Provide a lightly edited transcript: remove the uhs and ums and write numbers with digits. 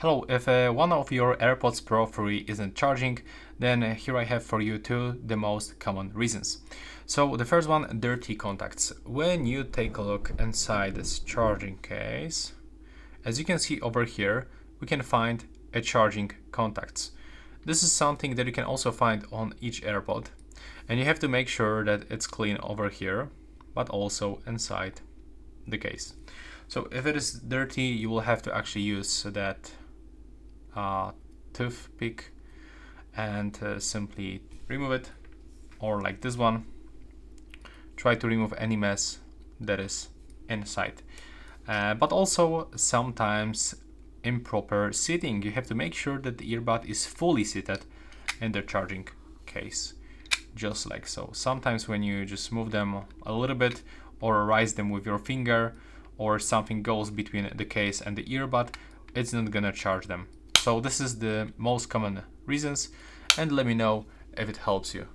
Hello, if one of your AirPods Pro 3 isn't charging, then here I have for you the most common reasons. So the first one, dirty contacts. When you take a look inside this charging case, as you can see over here, we can find a charging contacts. This is something that you can also find on each AirPod, and you have to make sure that it's clean over here, but also inside the case. So if it is dirty, you will have to actually use that toothpick and simply remove it, or like this one, try to remove any mess that is inside. But also sometimes improper sitting. You have to make sure that the earbud is fully seated in the charging case, just like so. Sometimes when you just move them a little bit or raise them with your finger, or something goes between the case and the earbud, it's not gonna charge them. So this is the most common reasons, and let me know if it helps you.